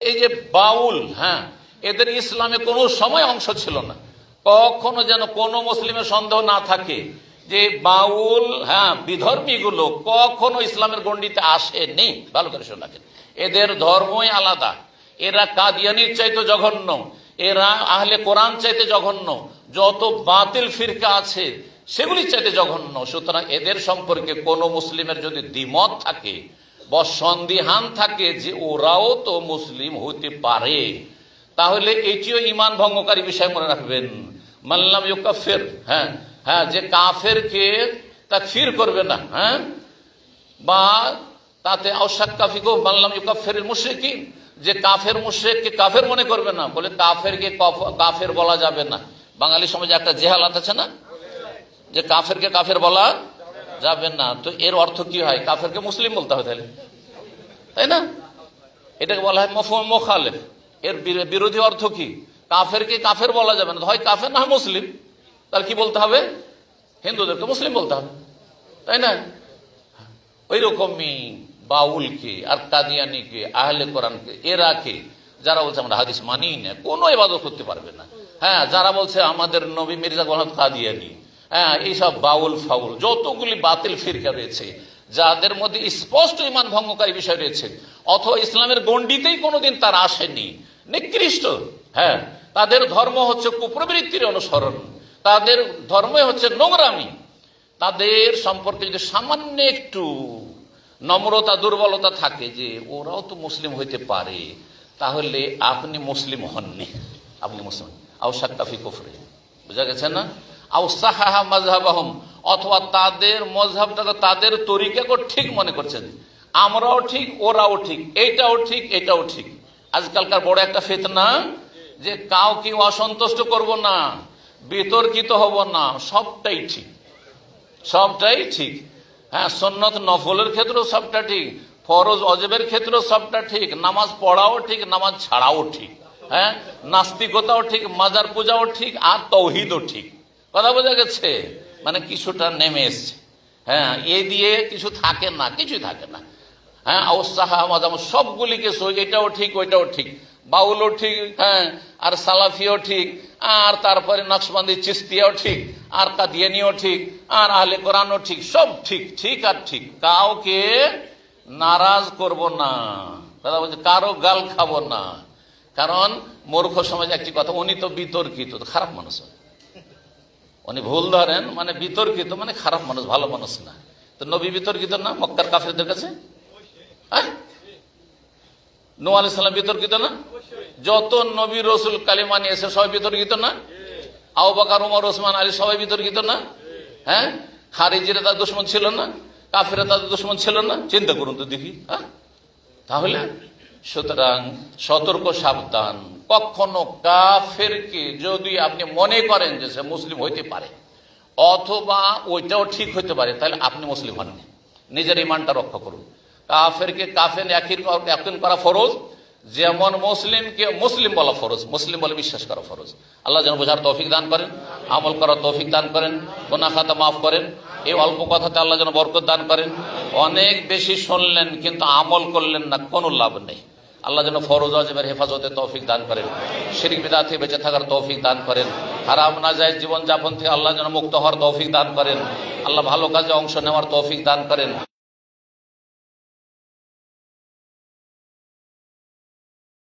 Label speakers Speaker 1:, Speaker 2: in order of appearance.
Speaker 1: এই যে বাউল, হ্যাঁ, এদের ইসলামে কোনো সময় অংশ ছিল না। কখনো যেন কোনো মুসলিমের সন্দেহ না থাকে যে বাউল, হ্যাঁ, বিধর্মী গুলো কখনো ইসলামের গণ্ডিতে আসেনি। ভালো করে শোনা, এদের ধর্মই আলাদা। এরা কাদিয়ানির চাইতে জঘন্য, এরা আহলে কোরআন চাইতে জঘন্য, যত বাতিল ফিরকা আছে সেগুলির চাইতে জঘন্য। সুতরাং এদের সম্পর্কে কোনো মুসলিমের যদি দ্বিমত থাকে বা সন্দিহান থাকে যে ওরাও তো মুসলিম হতে পারে, তাহলে এটিও ঈমান ভঙ্গকারী বিষয় মনে রাখবেন। মাল্লাম ইউকাফির, হ্যাঁ হ্যাঁ, যে কাফেরকে তাকফির করবে না, হ্যাঁ, বা তাতে আওসাক্কাফিকো মাল্লাম ইউকাফিরুল মুশরিকিন, যে কাফের মুশরিককে কাফের মনে করবে না, বলে কাফেরকে কাফের বলা যাবে না। বাঙালি সমাজে একটা জেহালাত আছে না, যে কাফেরকে কাফের বলা যাবে না। তো এর অর্থ কি হয়? কাফেরকে মুসলিম বলতে হবে তাহলে, তাই না? এটাকে বলা হয় মফহুম মুখালিফ। এর বিরোধী অর্থ কি? কাফেরকে কাফের বলা যাবে না, হয় কাফের না হয় মুসলিম। তাহলে কি বলতে হবে? হিন্দুদেরকে মুসলিম বলতে হবে, তাই না? ওই রকমই বাউলকে আর কাদিয়ানিকে, আহলে কোরআনকে, এরাকে যারা বলছে আমরা হাদিস মানি না, কোনো ইবাদত করতে পারবে না, হ্যাঁ, যারা বলছে আমাদের নবী মির্জা গোলাম কাদিয়ানি, হ্যাঁ, এইসব বাউল ফাউল যতগুলি বাতিল ফিরকা রয়েছে, যাদের মধ্যে স্পষ্ট ঈমান ভঙ্গকারী বিষয় রয়েছে, অথবা ইসলামের গণ্ডিতেই কোনোদিন তারা আসেনি, নিকৃষ্ট, হ্যাঁ, তাদের ধর্ম হচ্ছে কুপ্রবৃত্তির অনুসরণ, তাদের ধর্মই হচ্ছে নোংরামি, তাদের সম্পর্কে যদি সামান্য একটু নম্রতা দুর্বলতা থাকে যে ওরাও তো মুসলিম হইতে পারে, তাহলে আপনি মুসলিম হননি, আপনি মুসলিম আওসাক্কাফি কুফরে। বুঝা গেছে না? আও সাহাহা মাযহাবাহুম, অথবা তাদের মযহাবটাকে, তাদের তরিকাকে ঠিক মনে করছেন, আমরাও ঠিক ওরাও ঠিক, এইটাও ঠিক এটাও ঠিক। আজকালকার বড় একটা ফিতনা যে কাউকে অসন্তুষ্ট করব না, বিতর্কিত হব না, সবটাই ঠিক, সবটাই ঠিক, হ্যাঁ, সুন্নত নফলের ক্ষেত্রেও সবটা ঠিক, ফরজ অজেবের ক্ষেত্রেও সবটা ঠিক, নামাজ পড়াও ঠিক, নামাজ ছাড়াও ঠিক, হ্যাঁ, নাস্তিকতাও ঠিক, মাজার পূজাও ঠিক, আর তৌহিদও ঠিক। কথা বোঝা গেছে? মানে কিছুটা নেমে এসছে, হ্যাঁ, এ দিয়ে কিছু থাকে না, কিছুই থাকে না, হ্যাঁ, আওসাহা মাদাম সবগুলিকে, এটাও ঠিক ওইটাও ঠিক, বাউলও ঠিক, হ্যাঁ, আর সালাফিও ঠিক, আর তারপরে নকশবন্দি চিস্তিয়াও ঠিক, আর কাদিয়ানিও ঠিক, আর আহলে কোরআনও ঠিক, সব ঠিক, ঠিক আর ঠিক। কাউকে নারাজ করব না, কথা বলছে, কারো গাল খাবো না। কারণ মূর্খ সমাজ একটি কথা, উনি তো বিতর্কিত, খারাপ মানুষ, উনি ভুল ধরেন, মানে বিতর্কিত মানে খারাপ মানুষ, ভালো মানুষ না। তো নবী বিতর্কিত না মক্কার কাফেরদের কাছে? হ্যাঁ, নূহ আলাইহিস সালাম বিতর্কিত না? যত নবী রসুল কালিমা নিয়ে এসে সবাই বিতর্কিত না? আবু বকর, ওমর, ওসমান, আলী সবাই বিতর্কিত না? হ্যাঁ, খারিজিরা তার দুশমন ছিল না? কাফেরা তাদের দুশমন ছিল না? চিন্তা করুন তো দেখি। হ্যাঁ, তাহলে সুতরাং সতর্ক, সাবধান। কখনো কাফেরকে যদি আপনি মনে করেন যে সে মুসলিম হইতে পারে অথবা ওইটাও ঠিক হইতে পারে, তাহলে আপনি মুসলিম হননি। নিজের ইমানটা রক্ষা করুন। কাফেরকে কাফের একদিন করা ফরজ, যেমন মুসলিমকে মুসলিম বলা ফরজ, মুসলিম বলে বিশ্বাস করা ফরজ। আল্লাহ যেন বোঝার তৌফিক দান করেন, আমল করার তৌফিক দান করেন, গুনাহ খাতা মাফ করেন। এই অল্প কথাতে আল্লাহ যেন বরকত দান করেন। অনেক বেশি শুনলেন কিন্তু আমল করলেন না, কোনো লাভ নেই। আল্লাহ যেন ফরজ ওয়াজিবের হেফাজতে তৌফিক দান করেন, শিরক বিদআত থেকে বেঁচে থাকার তৌফিক দান করেন, হারাম নাজায়েজ জীবন যাপন থেকে আল্লাহ যেন মুক্ত হওয়ার তৌফিক দান করেন, আল্লাহ ভালো কাজে অংশ নেওয়ার তৌফিক দান করেন।